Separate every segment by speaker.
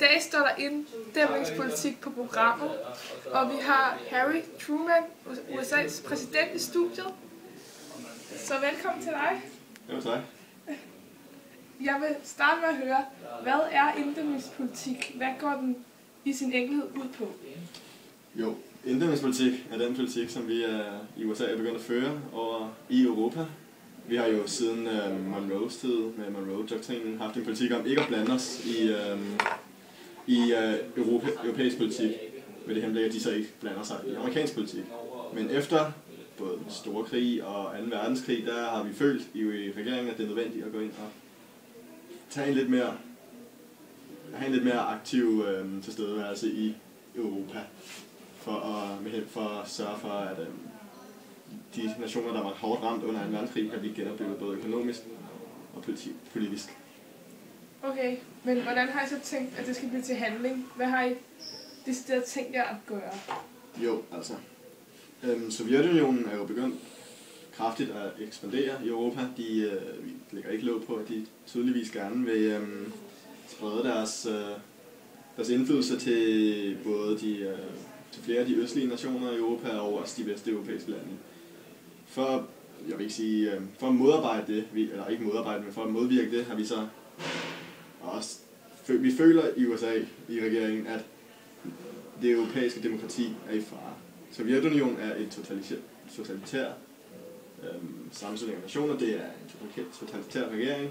Speaker 1: dag står der inddæmningspolitik på programmet, og vi har Harry Truman, USA's præsident, i studiet. Så velkommen til dig.
Speaker 2: Jo, tak.
Speaker 1: Jeg vil starte med at høre, hvad er inddæmningspolitik? Hvad går den i sin enkelhed ud på?
Speaker 2: Jo, inddæmningspolitik er den politik, som vi i USA er begyndt at føre over i Europa. Vi har jo siden Monroes tid med Monroe-doktrinen haft en politik om ikke at blande os i europæisk politik, med det henblik, at de så ikke blander sig i amerikansk politik. Men efter både den store krig og 2. verdenskrig, der har vi følt i regeringen, at det er nødvendigt at gå ind og have en lidt mere aktiv tilstedeværelse i Europa, for at sørge for, at de nationer, der var hårdt ramt under 2. verdenskrig, kan blive genopbygget både økonomisk og politisk.
Speaker 1: Okay, men hvordan har I så tænkt, at det skal blive til handling? Hvad har I decideret tænkt jer at gøre?
Speaker 2: Jo, altså. Sovjetunionen er jo begyndt kraftigt at ekspandere i Europa. Vi lægger ikke låg på, at de tydeligvis gerne vil sprede deres indflydelse til både til flere af de østlige nationer i Europa og også de vesteuropæiske lande. For at modarbejde det, eller ikke modarbejde, men for at modvirke det, har vi så også, vi føler i USA, i regeringen, at det europæiske demokrati er i fare. Sovjetunionen er en totalitær sammenslutning af nationer, det er en totalitær regering,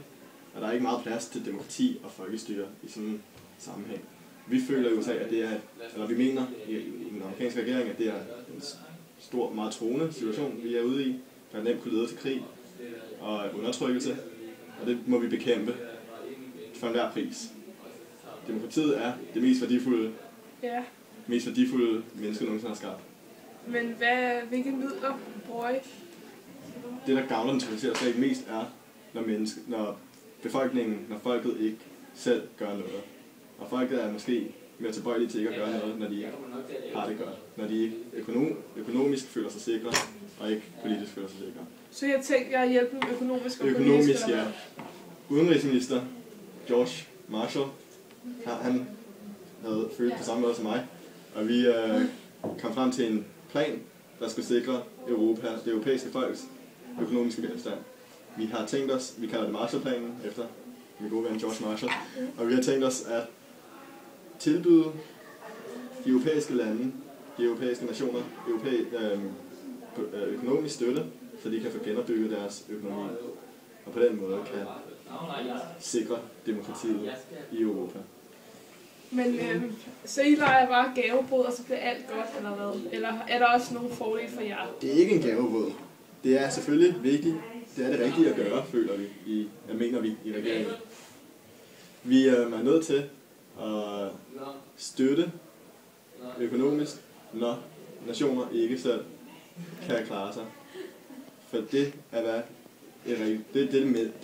Speaker 2: og der er ikke meget plads til demokrati og folkestyre i sådan en sammenhæng. Vi føler i USA, at det er, eller vi mener i den amerikanske regering, at det er en stor, meget truende situation, vi er ude i, der nemt kunne lede til krig og undertrykkelse, og det må vi bekæmpe for enhver pris. Demokratiet er det mest værdifulde menneske, nogensinde har skabt.
Speaker 1: Men hvilke midler bruger I?
Speaker 2: Det, der gavner den totalitære stat mest, er, når folket ikke selv gør noget. Og folket er måske mere tilbøjelige til ikke at gøre noget, når de ikke har det godt. Når de ikke økonomisk føler sig sikre, og ikke politisk føler sig sikre.
Speaker 1: Så jeg tænkte, at hjælpe dem økonomisk og politisk?
Speaker 2: Økonomisk, ja. Udenrigsminister George Marshall, han havde følt på samme måde som mig. Og vi kom frem til en plan, der skulle sikre det europæiske folks økonomiske velstand. Vi har tænkt os, vi kalder det Marshallplanen, efter min gode ven George Marshall, og vi har tænkt os at tilbyde de europæiske lande, de europæiske nationer, økonomisk støtte, så de kan få genopbygget deres økonomi, og på den måde kan sikre demokratiet i Europa.
Speaker 1: Men så I leger bare gavebod, og så bliver alt godt, eller hvad? Eller er der også nogle fordele for jer?
Speaker 2: Det er ikke en gavebod. Det er selvfølgelig vigtigt. Det er det rigtige at gøre, føler vi. Mener vi i regeringen. Vi er nødt til at støtte økonomisk, når nationer ikke selv kan klare sig. For det er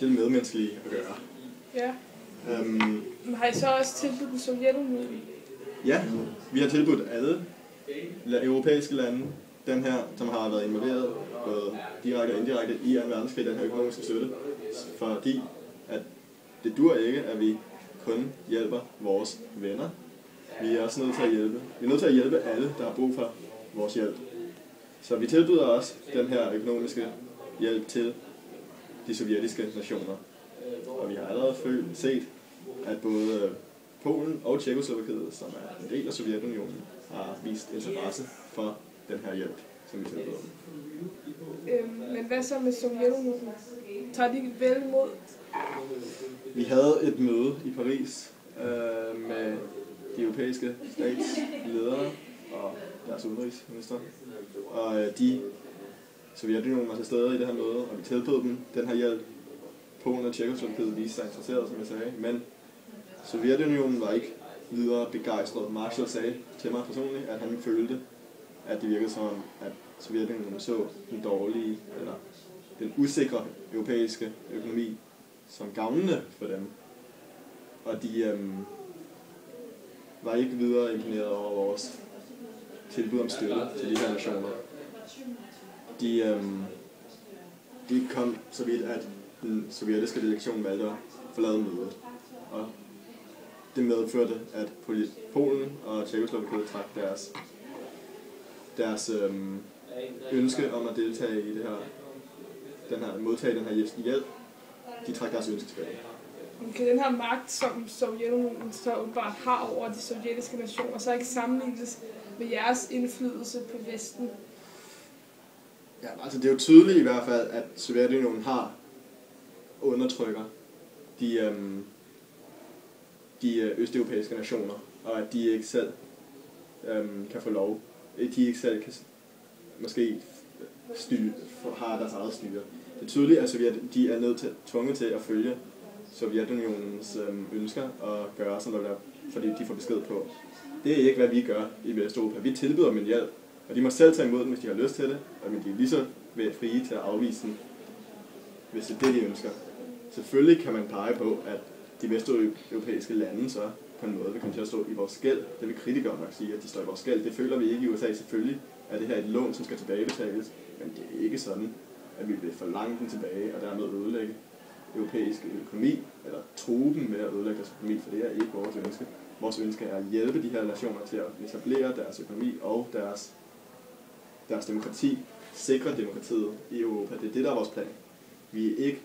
Speaker 2: det medmenneskelige at gøre.
Speaker 1: Ja. Har I så også tilbudt Sovjetunionen?
Speaker 2: Ja, vi har tilbudt alle europæiske lande, den her, som har været involveret både direkte og indirekte i 2. verdenskrig, den her økonomiske støtte, fordi at det dur ikke, at vi kun hjælper vores venner. Vi er også nødt til at hjælpe. Vi er nødt til at hjælpe alle, der har brug for vores hjælp. Så vi tilbyder også den her økonomiske hjælp til de sovjetiske nationer. Og vi har allerede set, at både Polen og Tjekkoslovakiet, som er en del af Sovjetunionen, har vist interesse for den her hjælp, som vi tilbyder.
Speaker 1: Men hvad så med Sovjetunionen? Tager de vel imod?
Speaker 2: Vi havde et møde i Paris med de europæiske statsledere og deres udenrigsminister. Og Sovjetunionen var til stede i det her møde, og vi tilbød dem den her hjælp. Polen og Tjekkoslovakiet viste sig interesseret, som jeg sagde, men Sovjetunionen var ikke videre begejstret. Marshall sagde til mig personligt, at han følte, at det virkede som om, at Sovjetunionen så den dårlige, eller den usikre europæiske økonomi som gavnende for dem. Og de var ikke videre imponeret over vores tilbud om støtte til de her nationer. De kom så vidt, at den sovjetiske delegation valgte at forlade mødet. Og det medførte, at Polen og Tjekkoslovakiet trak deres ønske om at deltage i modtage den her hjælp, de trak deres ønske tilbage.
Speaker 1: Okay, den her magt, som Sovjetunionen så åbenbart har over de sovjetiske nationer, så ikke sammenlignes med jeres indflydelse på Vesten?
Speaker 2: Ja, altså det er jo tydeligt i hvert fald, at Sovjetunionen undertrykker de østeuropæiske nationer, og at de ikke selv kan få lov. De ikke selv kan måske har deres eget styre. Det er tydeligt, at de er tvunget til at følge Sovjetunionens ønsker og gøre sådan noget der, fordi de får besked på. Det er ikke, hvad vi gør i Vesteuropa. Vi tilbyder dem en hjælp, og de må selv tage imod den, hvis de har lyst til det, og de er lige så frie til at afvise den, hvis det er det, de ønsker. Selvfølgelig kan man pege på, at de vesteuropæiske lande så på en måde vil komme til at stå i vores gæld. Det vil kritikere nok sige, at de står i vores gæld. Det føler vi ikke i USA. Selvfølgelig er det her et lån, som skal tilbagebetales, men det er ikke sådan, at vi vil forlange den tilbage og dermed ødelægge europæisk økonomi, eller true dem med at ødelægge deres økonomi, for det er ikke vores ønske. Vores ønske er at hjælpe de her nationer til at etablere deres økonomi og deres demokrati, sikre demokratiet i Europa. Det er det, der er vores plan. Vi er ikke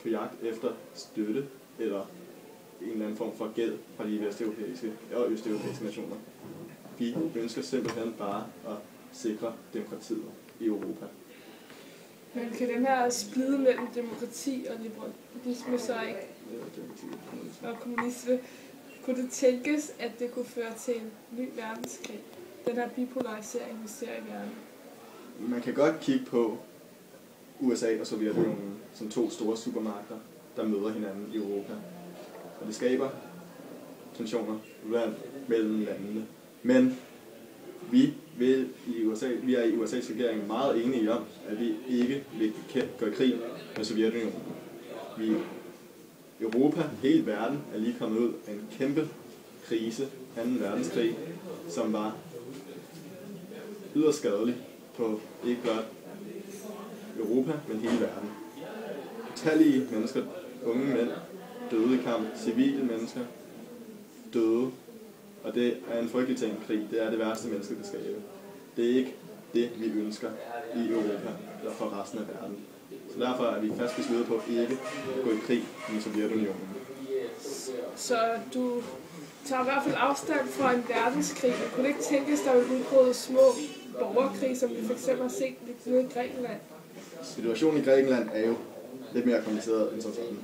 Speaker 2: på jagt efter støtte eller en eller anden form for gæld fra de vesteuropæiske og østeuropæiske nationer. Vi ønsker simpelthen bare at sikre demokratiet i Europa.
Speaker 1: Men kan den her splid mellem demokrati og liberalisme så ikke, og kommunisme, kunne det tænkes, at det kunne føre til en ny verdenskrig? Den her bipolarisering, vi ser i verden.
Speaker 2: Man kan godt kigge på USA og Sovjetunionen som to store supermagter, der møder hinanden i Europa. Og det skaber tensioner mellem landene. Men vi er i USA's regering meget enige om, at vi ikke vil gå i krig med Sovjetunionen. Europa, hele verden, er lige kommet ud af en kæmpe krise, 2. verdenskrig, som var yderst skadelig på ikke blot Europa, men hele verden. Utallige mennesker, unge mænd, døde i kamp, civile mennesker døde, og det er en frygtelig ting, krig. Det er det værste menneske kan skabe. Det er ikke det, vi ønsker i Europa eller for resten af verden. Så derfor er vi fast besluttet på ikke at gå i krig med Sovjetunionen.
Speaker 1: Så du tager i hvert fald afstand fra en verdenskrig. Kunne det ikke tænkes, der vil udbryde små borgerkrig, som vi f.eks. har set nede i Grækenland?
Speaker 2: Situationen i Grækenland er jo lidt mere kompliceret end sådan.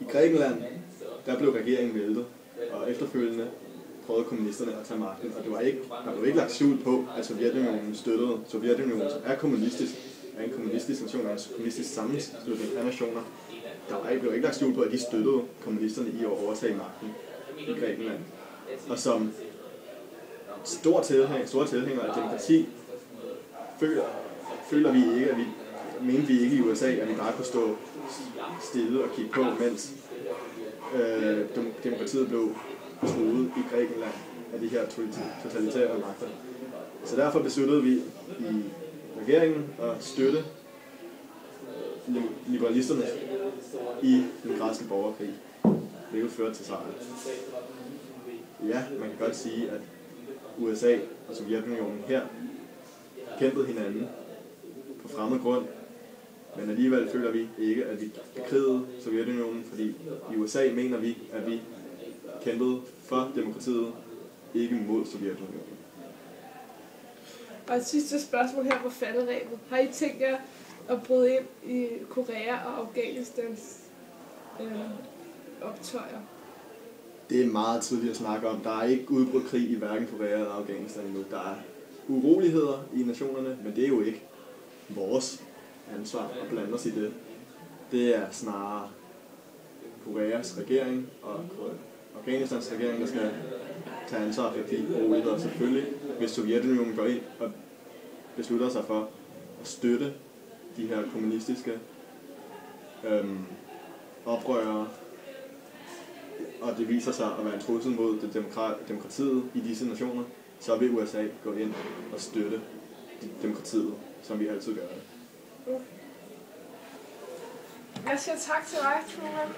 Speaker 2: I Grækenland, der blev regeringen væltet, og efterfølgende prøvede kommunisterne at tage magten, og der blev ikke lagt skjul på, at Sovjetunionen støttede. Sovjetunionen, som er kommunistisk, er en kommunistisk nation, en kommunistisk sammenslutning af nationer. Der blev ikke lagt skjul på, at de støttede kommunisterne i at overtage magten i Grækenland. Og som store tilhængere af demokrati, føler vi ikke, mente vi ikke i USA, at vi bare kunne stå stille og kigge på, mens demokratiet blev truet i Grækenland af de her totalitære magter. Så derfor besluttede vi i regeringen at støtte liberalisterne i den græske borgerkrig. Det jo ført til sejr. Ja, man kan godt sige, at USA og Sovjetunionen her kæmpede hinanden på fremmed grund, men alligevel føler vi ikke, at vi bekrigede Sovjetunionen, fordi i USA mener vi, at vi kæmpede for demokratiet, ikke mod Sovjetunionen.
Speaker 1: Og et sidste spørgsmål her på falderebet. Har I tænkt jer at bryde ind i Korea og Afghanistans optøjer?
Speaker 2: Det er meget tidligt at snakke om. Der er ikke udbrudt krig i hverken Korea eller Afghanistan endnu. Der er uroligheder i nationerne, men det er jo ikke vores ansvar at blande os i det. Det er snarere Koreas regering og Afghanistans regering, der skal tage ansvar for de uroligheder. Selvfølgelig, hvis Sovjetunionen går ind og beslutter sig for at støtte de her kommunistiske oprørere, og det viser sig at være en trussel mod demokratiet i disse nationer, så vil USA gå ind og støtte demokratiet, som vi altid gør det.
Speaker 1: Jeg siger tak til dig, Truman.